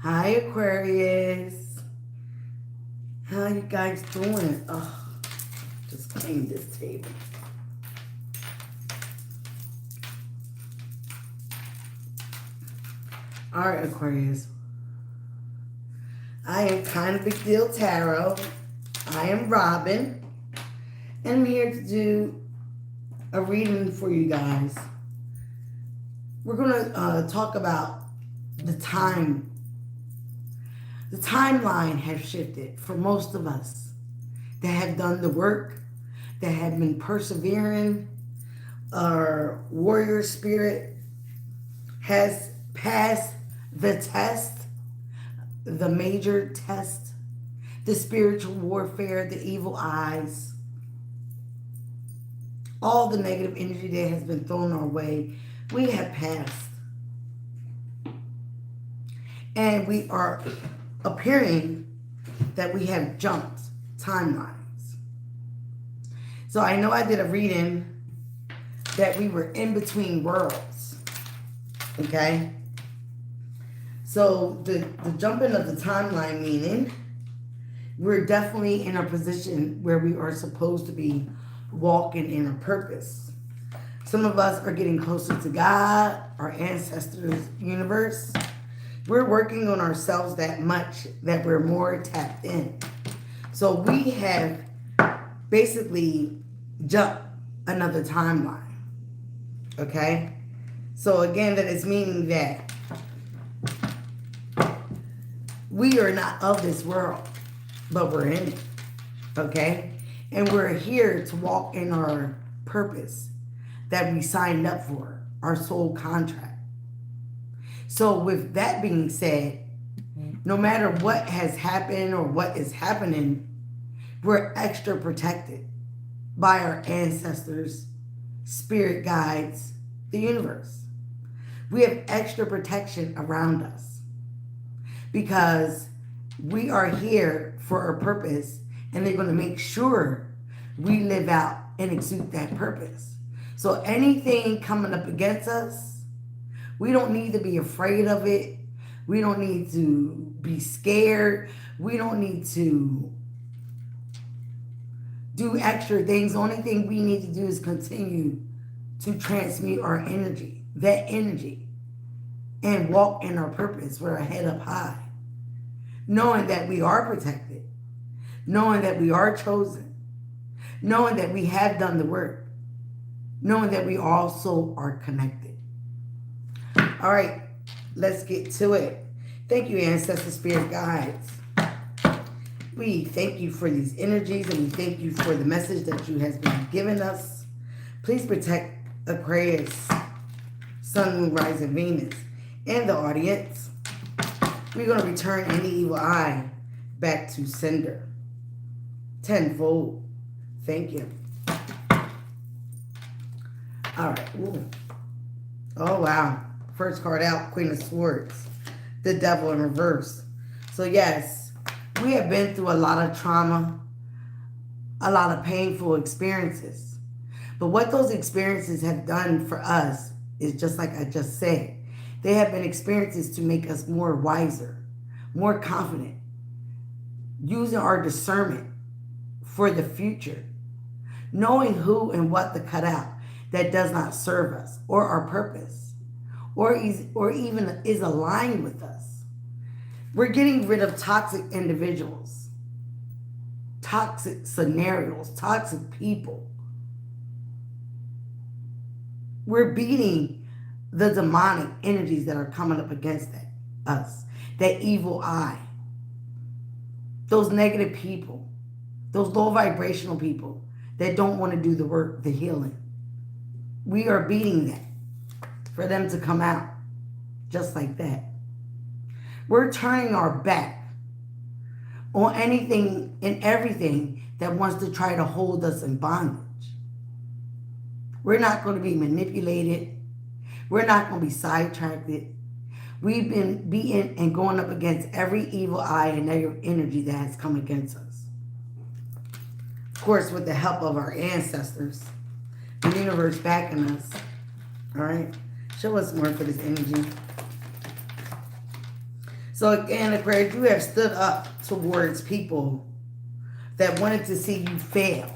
Hi, Aquarius. How you guys doing? Oh, just cleaned this table. All right, Aquarius. I am Kind of Big Deal Tarot. I am Robin. And I'm here to do a reading for you guys. We're going to talk about the time. The timeline has shifted for most of us that have done the work, that have been persevering. Our warrior spirit has passed the test, the major test, the spiritual warfare, the evil eyes, all the negative energy that has been thrown our way. We have passed. And we are appearing that we have jumped timelines. So I know I did a reading that we were in between worlds. Okay? So the jumping of the timeline meaning we're definitely in a position where we are supposed to be walking in a purpose. Some of us are getting closer to God, our ancestors, universe. We're working on ourselves that much that we're more tapped in. So we have basically jumped another timeline. Okay? So again, that is meaning that we are not of this world, but we're in it. Okay? And we're here to walk in our purpose that we signed up for, our soul contract. So with that being said, no matter what has happened or what is happening, we're extra protected by our ancestors, spirit guides, the universe. We have extra protection around us because we are here for a purpose, and they're going to make sure we live out and exude that purpose. So anything coming up against us, we don't need to be afraid of it. We don't need to be scared. We don't need to do extra things. The only thing we need to do is continue to transmute our energy, that energy, and walk in our purpose with our head up high, knowing that we are protected, knowing that we are chosen, knowing that we have done the work, knowing that we also are connected. All right, let's get to it. Thank you, ancestor spirit guides. We thank you for these energies, and we thank you for the message that you have been giving us. Please protect Aquarius, Sun, Moon, Rising, Venus, and the audience. We're going to return any evil eye back to sender tenfold. Thank you. All right. Ooh. Oh, wow. First card out, Queen of Swords. The Devil in reverse. So, yes, we have been through a lot of trauma, a lot of painful experiences. But what those experiences have done for us is just like I just said. They have been experiences to make us more wiser, more confident, using our discernment for the future, knowing who and what to cut out that does not serve us or our purpose, or even is aligned with us. We're getting rid of toxic individuals, toxic scenarios, toxic people. We're beating the demonic energies that are coming up against us, that evil eye, those negative people, those low vibrational people that don't want to do the work, the healing. We are beating that for them to come out just like that. We're turning our back on anything and everything that wants to try to hold us in bondage. We're not going to be manipulated. We're not going to be sidetracked. We've been beaten and going up against every evil eye and negative energy that has come against us. Of course, with the help of our ancestors, the universe backing us. All right? Show us more for this energy. So again, Aquarius, you have stood up towards people that wanted to see you fail,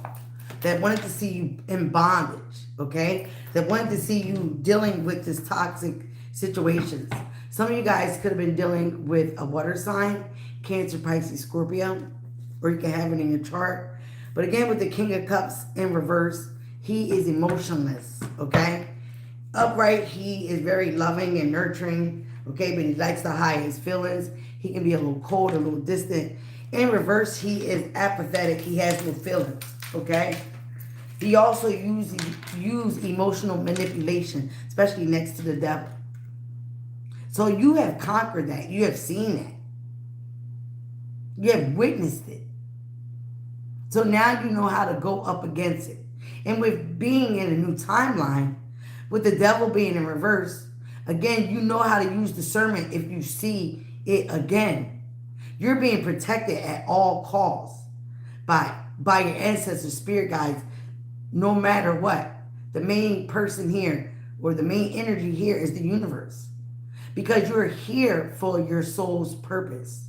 that wanted to see you in bondage, okay? That wanted to see you dealing with this toxic situations. Some of you guys could have been dealing with a water sign, Cancer, Pisces, Scorpio, or you can have it in your chart. But again, with the King of Cups in reverse, he is emotionless, okay? Upright, he is very loving and nurturing, okay? But he likes to hide his feelings. He can be a little cold, a little distant. In reverse, he is apathetic. He has no feelings, okay? He also use emotional manipulation, especially next to the devil. So you have conquered that. You have seen that. You have witnessed it. So now you know how to go up against it. And with being in a new timeline, with the devil being in reverse, again, you know how to use discernment if you see it again. You're being protected at all costs by your ancestors, spirit guides, no matter what. The main person here, or the main energy here, is the universe. Because you're here for your soul's purpose.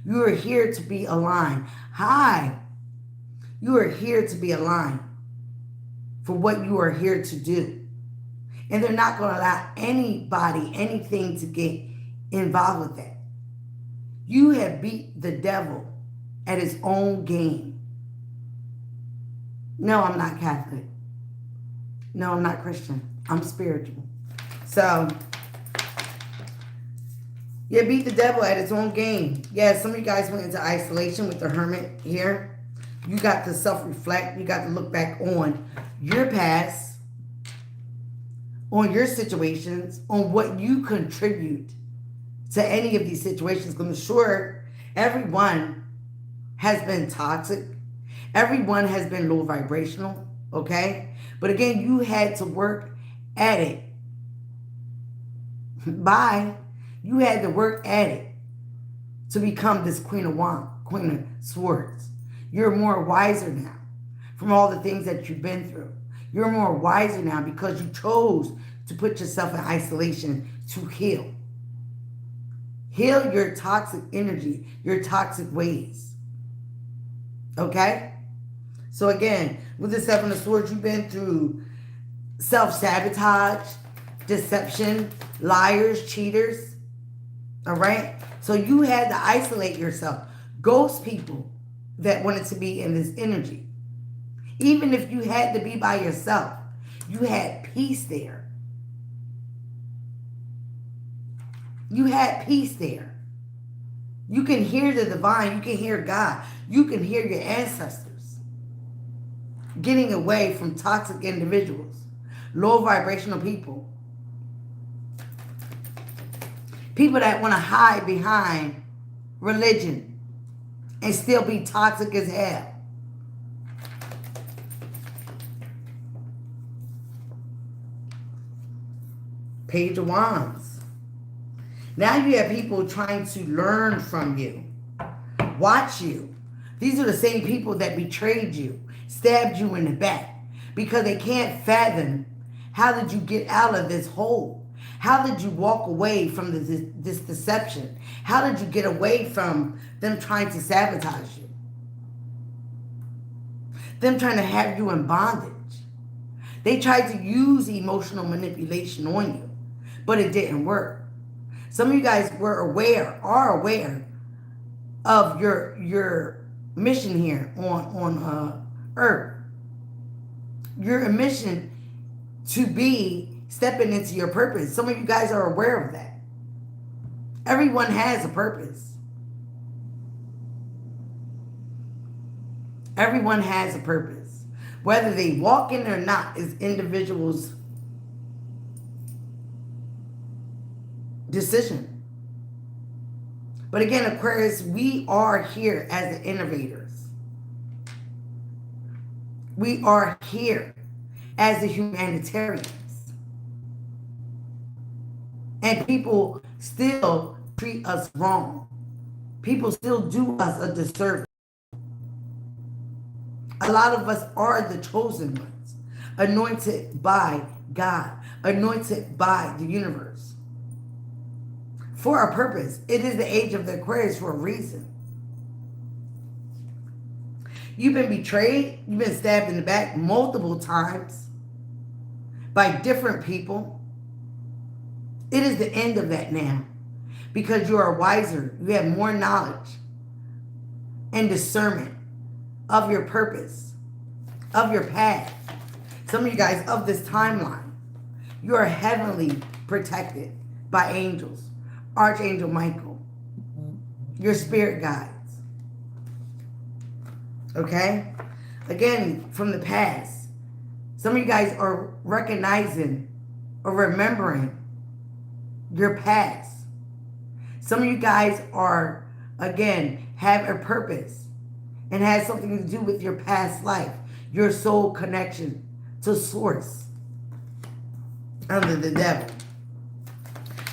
You are here to be aligned. Hi. You are here to be aligned for what you are here to do. And they're not going to allow anybody, anything to get involved with that. You have beat the devil at his own game. No, I'm not Catholic. No, I'm not Christian. I'm spiritual. So, you beat the devil at its own game. Yeah, some of you guys went into isolation with the hermit here. You got to self-reflect. You got to look back on your past, on your situations, on what you contribute to any of these situations. Because I'm sure everyone has been toxic. Everyone has been low vibrational, okay? But again, you had to work at it. Bye. You had to work at it to become this Queen of Wands, Queen of Swords. You're more wiser now from all the things that you've been through. You're more wiser now because you chose to put yourself in isolation to heal. Heal your toxic energy, your toxic ways. Okay? So again, with the Seven of Swords, you've been through self-sabotage, deception, liars, cheaters. All right? So you had to isolate yourself. Ghost people that wanted to be in this energy. Even if you had to be by yourself, you had peace there. You had peace there. You can hear the divine. You can hear God. You can hear your ancestors getting away from toxic individuals, low vibrational people. People that want to hide behind religion and still be toxic as hell. Page of Wands. Now you have people trying to learn from you, watch you. These are the same people that betrayed you, stabbed you in the back, because they can't fathom, how did you get out of this hole? How did you walk away from this deception? How did you get away from them trying to sabotage you? Them trying to have you in bondage. They tried to use emotional manipulation on you, but it didn't work. Some of you guys are aware of your mission here on Earth. Your mission to be stepping into your purpose. Some of you guys are aware of that. Everyone has a purpose. Everyone has a purpose. Whether they walk in or not is individuals' decision. But again, Aquarius, we are here as the innovators. We are here as the humanitarians. And people still treat us wrong. People still do us a disservice. A lot of us are the chosen ones, anointed by God, anointed by the universe, for a purpose. It is the age of the Aquarius for a reason. You've been betrayed. You've been stabbed in the back multiple times by different people. It is the end of that now because you are wiser. You have more knowledge and discernment of your purpose, of your path. Some of you guys of this timeline, you are heavenly protected by angels, Archangel Michael, your spirit guides. Okay? Again, from the past, some of you guys are recognizing or remembering your past. Some of you guys are, again, have a purpose and has something to do with your past life, your soul connection to source under the devil.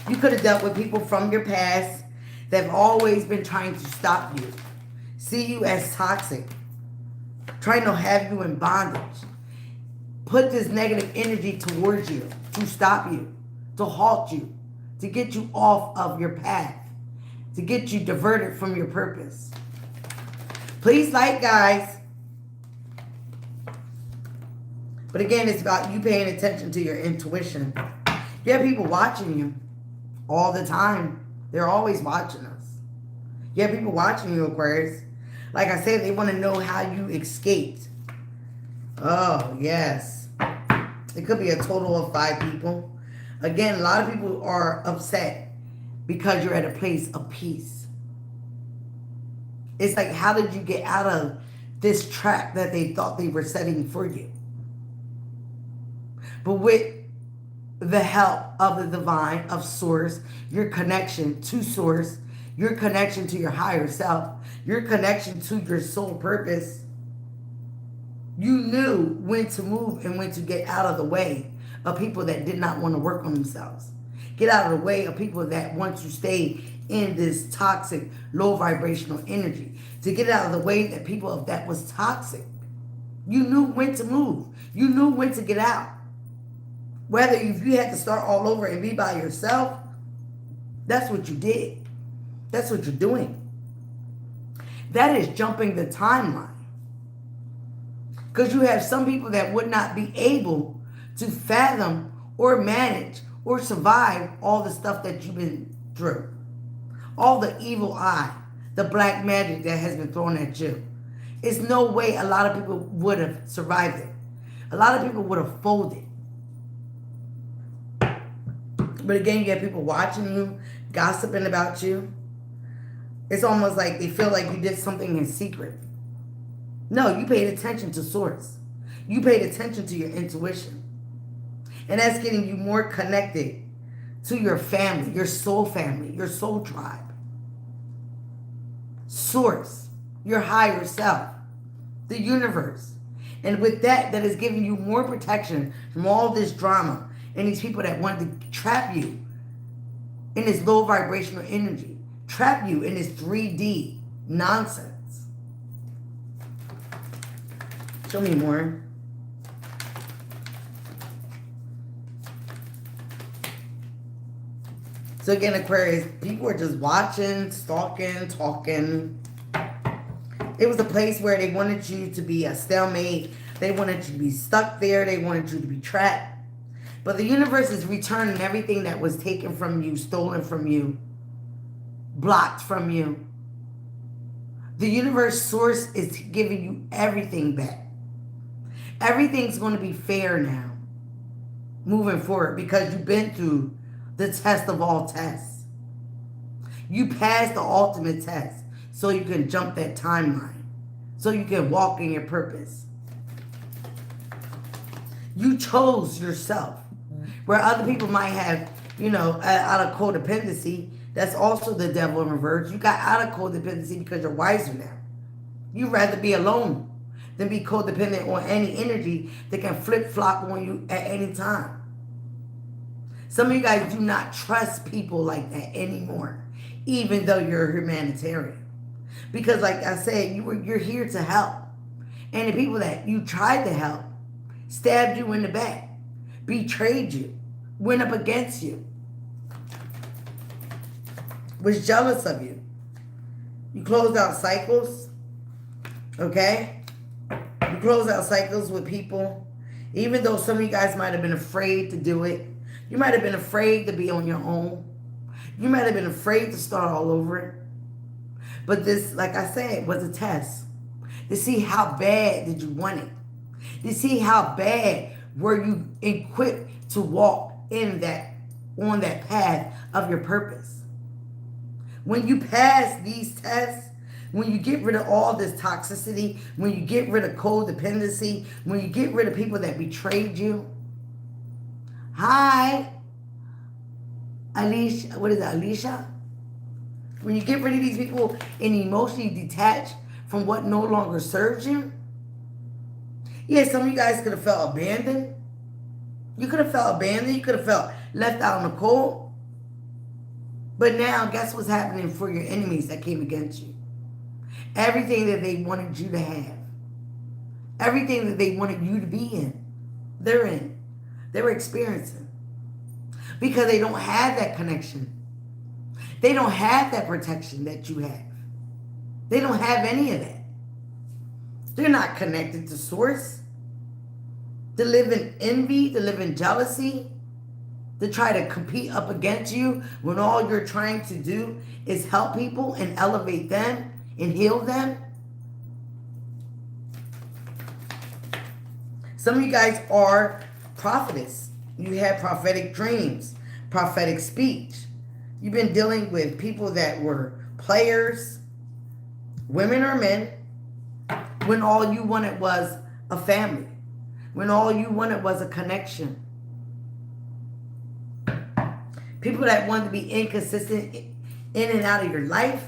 You could have dealt with people from your past that have always been trying to stop you, see you as toxic, trying to have you in bondage, put this negative energy towards you to stop you, to halt you, to get you off of your path, to get you diverted from your purpose. Please like, guys. But again, it's about you paying attention to your intuition. You have people watching you all the time. They're always watching us. You have people watching you, Aquarius. Like I said, they want to know how you escaped. Oh, yes. It could be a total of 5 people. Again, a lot of people are upset because you're at a place of peace. It's like, how did you get out of this trap that they thought they were setting for you? But with the help of the divine, of source, your connection to source, your connection to your higher self, your connection to your soul purpose, you knew when to move and when to get out of the way of people that did not want to work on themselves. Get out of the way of people that want to stay in this toxic, low vibrational energy. To get out of the way that people that was toxic. You knew when to move. You knew when to get out. Whether if you had to start all over and be by yourself, that's what you did. That's what you're doing. That is jumping the timeline. Because you have some people that would not be able to fathom or manage or survive all the stuff that you've been through. All the evil eye, the black magic that has been thrown at you. It's no way a lot of people would have survived it. A lot of people would have folded. But again, you have people watching you, gossiping about you. It's almost like they feel like you did something in secret. No, you paid attention to source. You paid attention to your intuition. And that's getting you more connected to your family, your soul tribe. Source, your higher self, the universe. And with that, that is giving you more protection from all this drama and these people that want to trap you in this low vibrational energy. Trap you in this 3D nonsense. Show me more. So again, Aquarius, people are just watching, stalking, talking. It was a place where they wanted you to be a stalemate. They wanted you to be stuck there. They wanted you to be trapped. But the universe is returning everything that was taken from you, stolen from you, blocked from you. The universe source is giving you everything back. Everything's going to be fair now, moving forward, because you've been through the test of all tests. You passed the ultimate test so you can jump that timeline, so you can walk in your purpose. You chose yourself. Where other people might have, out of codependency, that's also the devil in reverse. You got out of codependency because you're wiser now. You'd rather be alone than be codependent on any energy that can flip-flop on you at any time. Some of you guys do not trust people like that anymore, even though you're a humanitarian. Because like I said, you're here to help. And the people that you tried to help stabbed you in the back, betrayed you, went up against you. was jealous of you. You closed out cycles, okay? You closed out cycles with people, even though some of you guys might have been afraid to do it. You might have been afraid to be on your own. You might have been afraid to start all over. But this, like I said, was a test to see how bad did you want it. To see how bad were you equipped to walk in that, on that path of your purpose. When you pass these tests, when you get rid of all this toxicity, when you get rid of codependency, when you get rid of people that betrayed you. Hi, Alicia. What is it, Alicia? When you get rid of these people and emotionally detach from what no longer serves you. Yeah, some of you guys could have felt abandoned. You could have felt abandoned. You could have felt left out in the cold. But now, guess what's happening for your enemies that came against you? Everything that they wanted you to have. Everything that they wanted you to be in. They're in. They're experiencing. Because they don't have that connection. They don't have that protection that you have. They don't have any of that. They're not connected to source. They live in envy, they live in jealousy. They try to compete up against you when all you're trying to do is help people and elevate them and heal them. Some of you guys are prophetess. You have prophetic dreams, prophetic speech. You've been dealing with people that were players, women or men, when all you wanted was a family, when all you wanted was a connection. People that wanted to be inconsistent in and out of your life,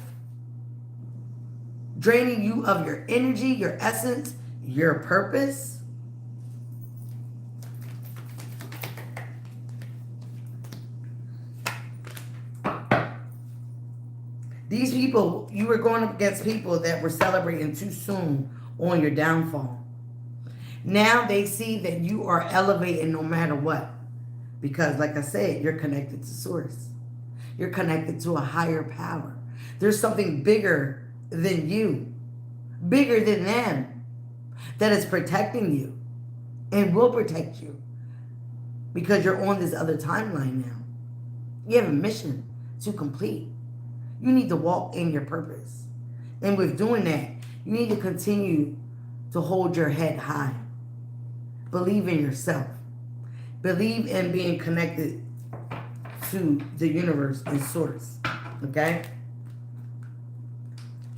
draining you of your energy, your essence, your purpose. These people, you were going up against people that were celebrating too soon on your downfall. Now they see that you are elevating no matter what. Because like I said, you're connected to source. You're connected to a higher power. There's something bigger than you, bigger than them, that is protecting you and will protect you. Because you're on this other timeline now. You have a mission to complete. You need to walk in your purpose. And with doing that, you need to continue to hold your head high. Believe in yourself. Believe in being connected to the universe and source. Okay?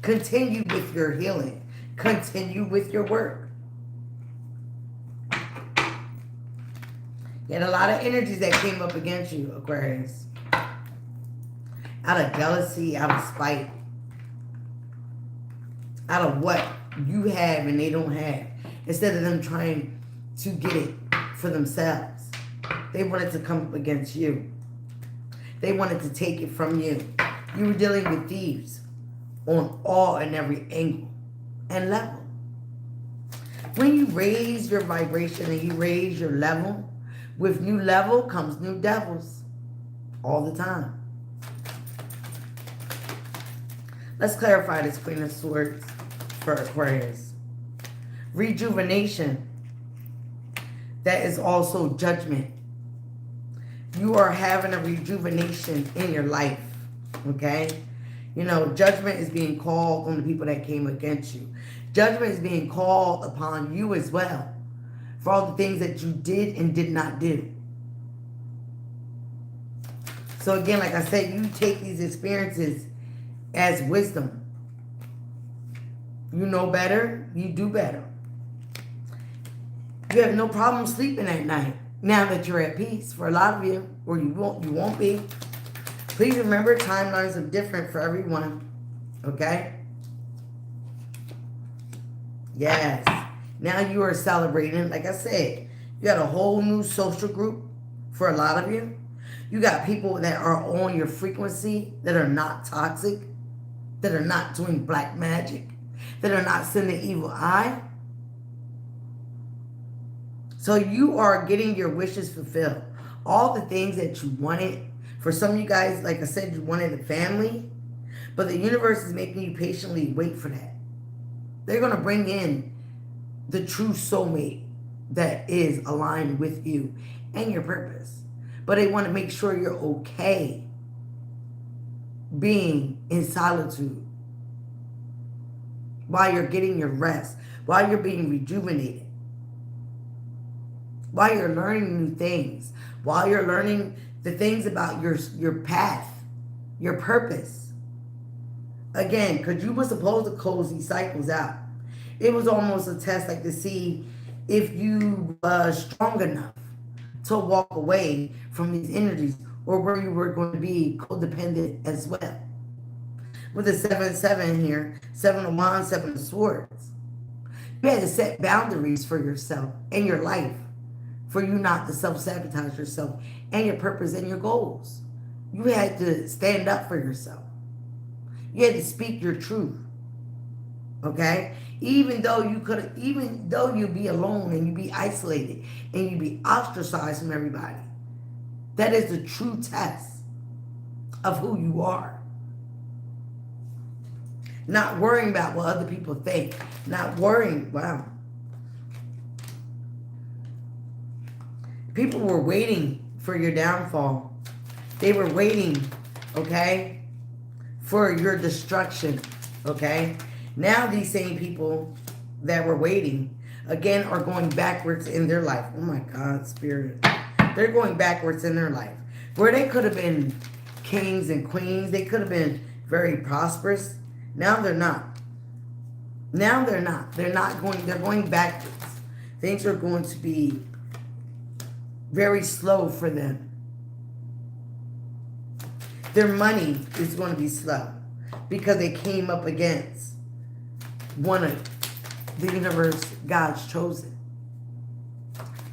Continue with your healing. Continue with your work. You had a lot of energies that came up against you, Aquarius. Out of jealousy, out of spite. Out of what you have and they don't have. Instead of them trying to get it for themselves. They wanted to come up against you. They wanted to take it from you. You were dealing with thieves on all and every angle and level. When you raise your vibration and you raise your level, with new level comes new devils all the time. Let's clarify this Queen of Swords for Aquarius. Rejuvenation. That is also judgment. You are having a rejuvenation in your life. Okay? You know, judgment is being called on the people that came against you. Judgment is being called upon you as well. For all the things that you did and did not do. So again, like I said, you take these experiences as wisdom. You know better, you do better. You have no problem sleeping at night now that you're at peace. For a lot of you, or you won't be. Please remember, timelines are different for everyone. Okay? Yes. Now you are celebrating. Like I said, you got a whole new social group for a lot of you. You got people that are on your frequency, that are not toxic, that are not doing black magic, that are not sending evil eye. So you are getting your wishes fulfilled. All the things that you wanted For some of you guys, like I said, you wanted a family, but the universe is making you patiently wait for that. They're going to bring in the true soulmate that is aligned with you and your purpose. But they want to make sure you're okay being in solitude while you're getting your rest, while you're being rejuvenated, while you're learning new things, while you're learning the things about your path, your purpose. Again, because you were supposed to close these cycles out. It was almost a test, like to see if you were strong enough to walk away from these energies, or where you were going to be codependent as well. With the 7-7 here, 7 of Wands, 7 of Swords, you had to set boundaries for yourself and your life, for you not to self-sabotage yourself and your purpose and your goals. You had to stand up for yourself. You had to speak your truth. Okay? Even though you'd be alone and you'd be isolated and you'd be ostracized from everybody. That is the true test of who you are. Not worrying about what other people think. Not worrying, wow. People were waiting for your downfall. They were waiting, okay, for your destruction, okay? Now these same people that were waiting, again, are going backwards in their life. Oh my God, Spirit. They're going backwards in their life. Where they could have been kings and queens, they could have been very prosperous. Now they're not. Now they're not. They're going backwards. Things are going to be very slow for them. Their money is going to be slow because they came up against one of the universe, God's chosen,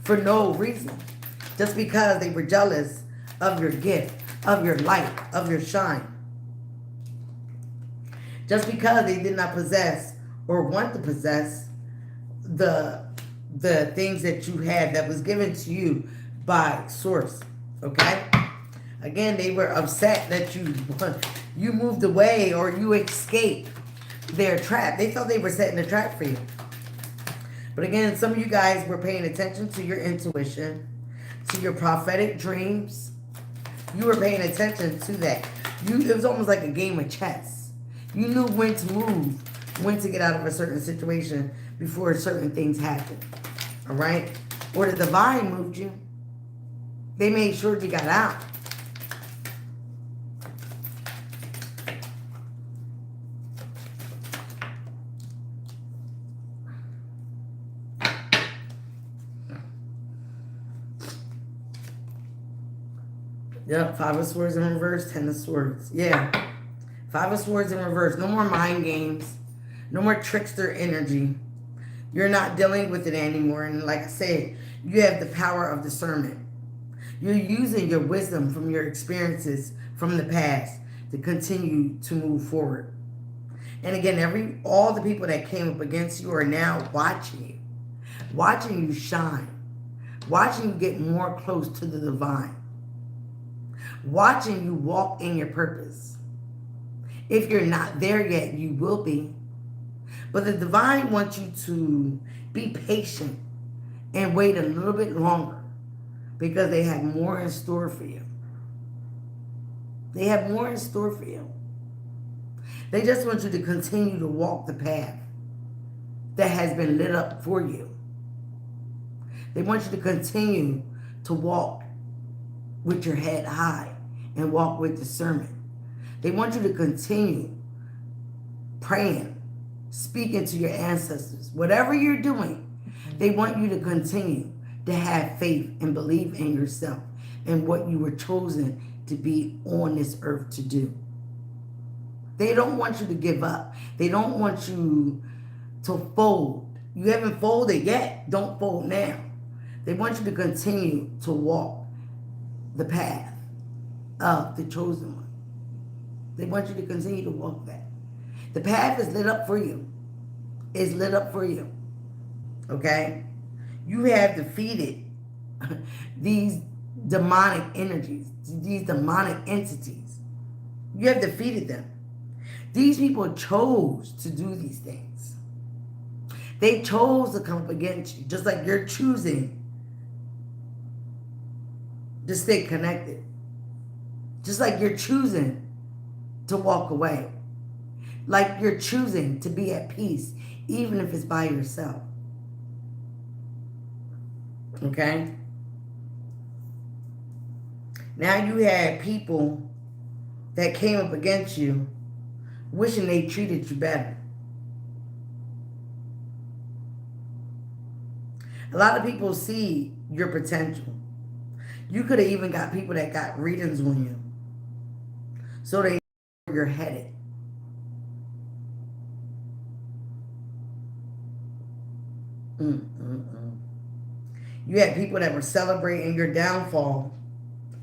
for no reason. Just because they were jealous of your gift, of your light, of your shine. Just because they did not possess or want to possess the things that you had that was given to you by source. Okay? Again, they were upset that you moved away or you escaped their trap. They thought they were setting a trap for you. But again, some of you guys were paying attention to your intuition, to your prophetic dreams. You were paying attention to that. It was almost like a game of chess. You knew when to move, when to get out of a certain situation before certain things happened. All right? Or the divine moved you. They made sure you got out. Yep, 5 of Swords in reverse, 10 of Swords. Yeah. 5 of Swords in reverse. No more mind games. No more trickster energy. You're not dealing with it anymore. And like I said, you have the power of discernment. You're using your wisdom from your experiences from the past to continue to move forward. And again, all the people that came up against you are now watching you shine, watching you get more close to the divine, watching you walk in your purpose. If you're not there yet, you will be. But the divine wants you to be patient and wait a little bit longer because they have more in store for you. They have more in store for you. They just want you to continue to walk the path that has been lit up for you. They want you to continue to walk with your head high and walk with discernment. They want you to continue praying, speaking to your ancestors. Whatever you're doing, they want you to continue to have faith and believe in yourself and what you were chosen to be on this earth to do. They don't want you to give up. They don't want you to fold. You haven't folded yet. Don't fold now. They want you to continue to walk the path of the chosen one. They want you to continue to walk that. The path is lit up for you. It's lit up for you. Okay? You have defeated these demonic energies, these demonic entities. You have defeated them. These people chose to do these things. They chose to come up against you, just like you're choosing to stay connected. Just like you're choosing to walk away. Like you're choosing to be at peace, even if it's by yourself. Okay? Now you had people that came up against you wishing they treated you better. A lot of people see your potential. You could have even got people that got readings on you, so they know where you're headed. You had people that were celebrating your downfall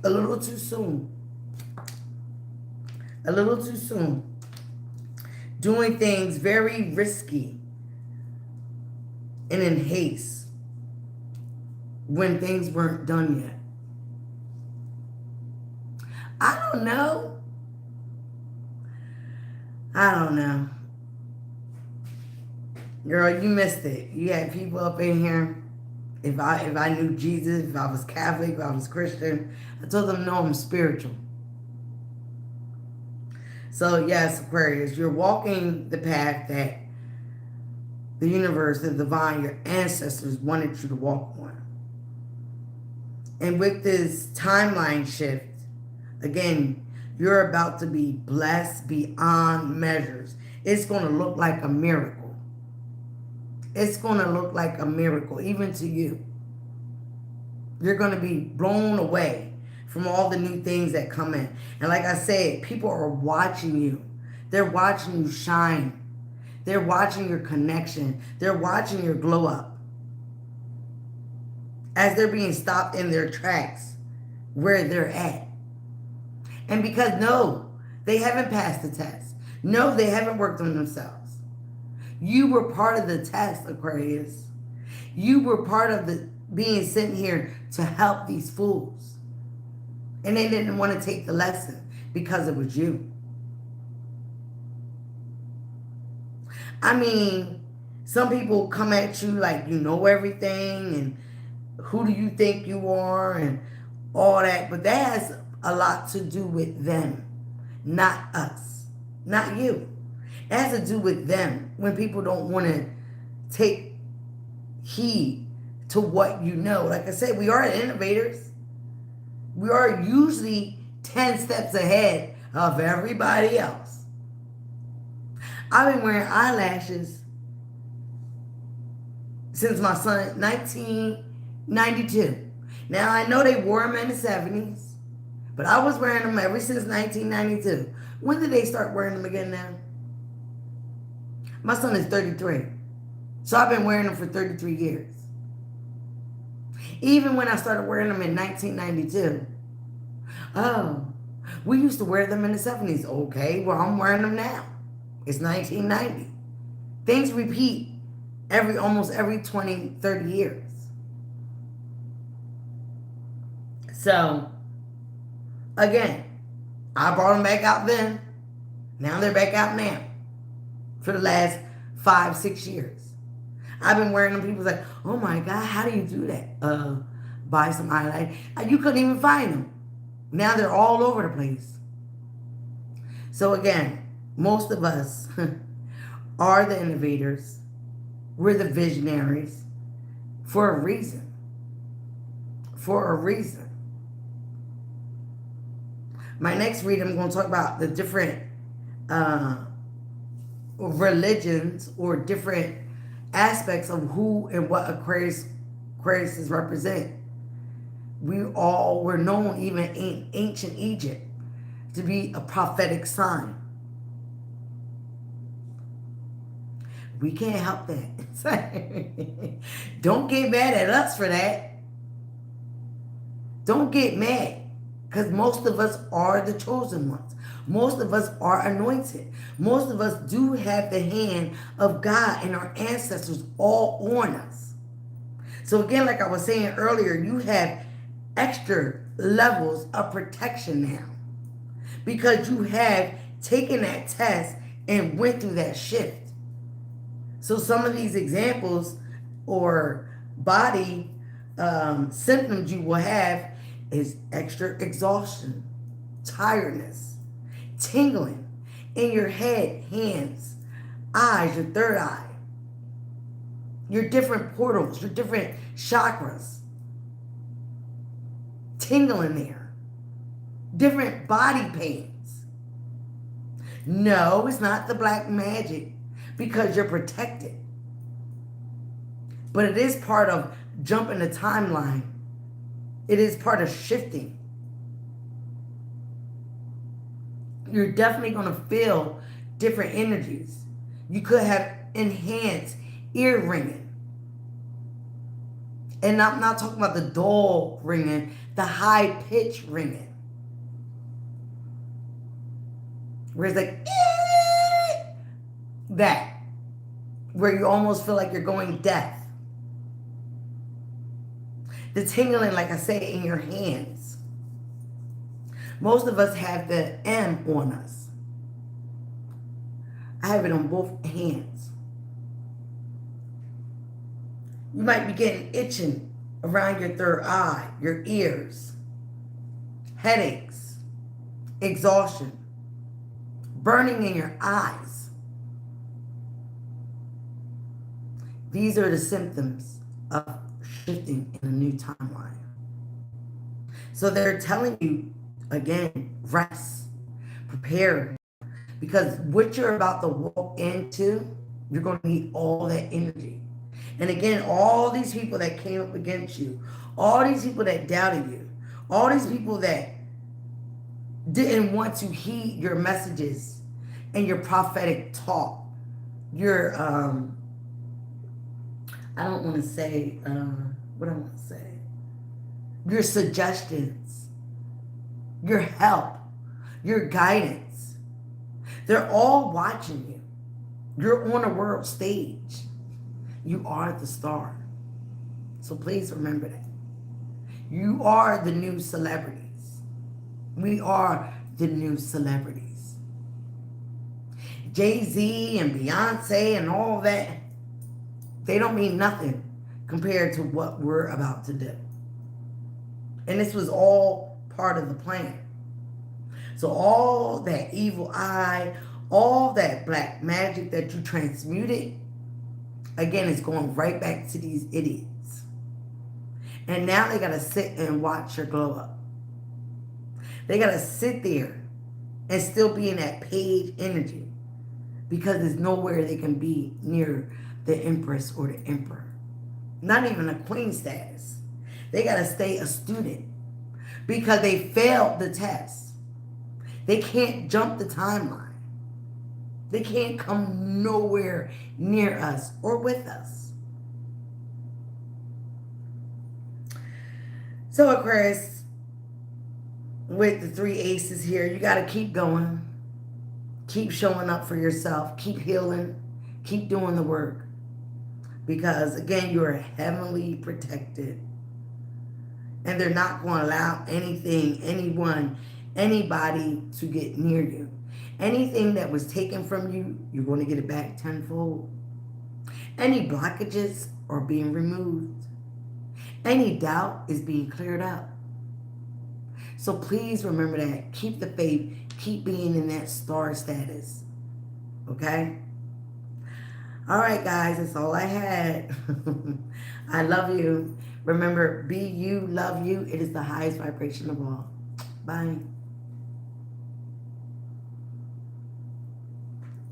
a little too soon. A little too soon. Doing things very risky and in haste when things weren't done yet. I don't know. Girl, you missed it. You had people up in here. If I knew Jesus, if I was Catholic, if I was Christian, I told them, no, I'm spiritual. So yes, Aquarius, you're walking the path that the universe, the divine, your ancestors wanted you to walk on. And with this timeline shift, again, you're about to be blessed beyond measures. It's going to look like a miracle. It's going to look like a miracle, even to you. You're going to be blown away from all the new things that come in. And like I said, people are watching you. They're watching you shine. They're watching your connection. They're watching your glow up. As they're being stopped in their tracks where they're at. And because, no, they haven't passed the test. No, they haven't worked on themselves. You were part of the test, Aquarius. You were part of the being sent here to help these fools. And they didn't want to take the lesson because it was you. I mean, some people come at you like you know everything and who do you think you are and all that. But that has a lot to do with them, not us, not you. It has to do with them when people don't want to take heed to what you know. Like I said, we are innovators. We are usually 10 steps ahead of everybody else. I've been wearing eyelashes since my son, 1992. Now, I know they wore them in the 70s, but I was wearing them ever since 1992. When did they start wearing them again now? My son is 33. So I've been wearing them for 33 years. Even when I started wearing them in 1992. Oh, we used to wear them in the 70s. Okay, well, I'm wearing them now. It's 1990. Things repeat almost every 20, 30 years. So, again, I brought them back out then. Now they're back out now. For the last 5, 6 years. I've been wearing them. People's like, oh my God, how do you do that? Buy some eyeliner. You couldn't even find them. Now they're all over the place. So again, most of us are the innovators. We're the visionaries for a reason. For a reason. My next reading, I'm going to talk about the different religions or different aspects of who and what Aquariuses represent. We all were known, even in ancient Egypt, to be a prophetic sign. We can't help that. Don't get mad at us for that. Don't get mad, because most of us are the chosen ones. Most of us are anointed. Most of us do have the hand of God and our ancestors all on us. So again, like I was saying earlier, you have extra levels of protection now because you have taken that test and went through that shift. So some of these examples or body symptoms you will have is extra exhaustion, tiredness, tingling in your head, hands, eyes, your third eye, your different portals, your different chakras, tingling there, different body pains. No, it's not the black magic because you're protected. But it is part of jumping the timeline. It is part of shifting. You're definitely going to feel different energies. You could have enhanced ear ringing. And I'm not talking about the dull ringing, the high pitch ringing. Where it's like, that. Where you almost feel like you're going deaf. The tingling, like I said, in your hands. Most of us have the M on us. I have it on both hands. You might be getting itching around your third eye, your ears, headaches, exhaustion, burning in your eyes. These are the symptoms of shifting in a new timeline. So they're telling you, again, rest, prepare, because what you're about to walk into, you're going to need all that energy. And again, all these people that came up against you, all these people that doubted you, all these people that didn't want to heed your messages and your prophetic talk, your, I don't want to say, what I want to say, your suggestions, your help, your guidance. They're all watching you. You're on a world stage. You are the star. So please remember that. You are the new celebrities. We are the new celebrities. Jay-Z and Beyonce and all that, they don't mean nothing compared to what we're about to do. And this was all part of the plan. So all that evil eye, all that black magic that you transmuted, again, it's going right back to these idiots. And now they got to sit and watch your glow up. They got to sit there and still be in that page energy because there's nowhere they can be near the empress or the emperor. Not even a queen status. They got to stay a student because they failed the test. They can't jump the timeline. They can't come nowhere near us or with us. So Aquarius, with the 3 aces here, you got to keep going. Keep showing up for yourself. Keep healing. Keep doing the work. Because, again, you are heavenly protected. And they're not going to allow anything, anyone, anybody to get near you. Anything that was taken from you, you're going to get it back tenfold. Any blockages are being removed. Any doubt is being cleared up. So please remember that. Keep the faith. Keep being in that star status. Okay? All right, guys. That's all I had. I love you. Remember, be you, love you. It is the highest vibration of all. Bye.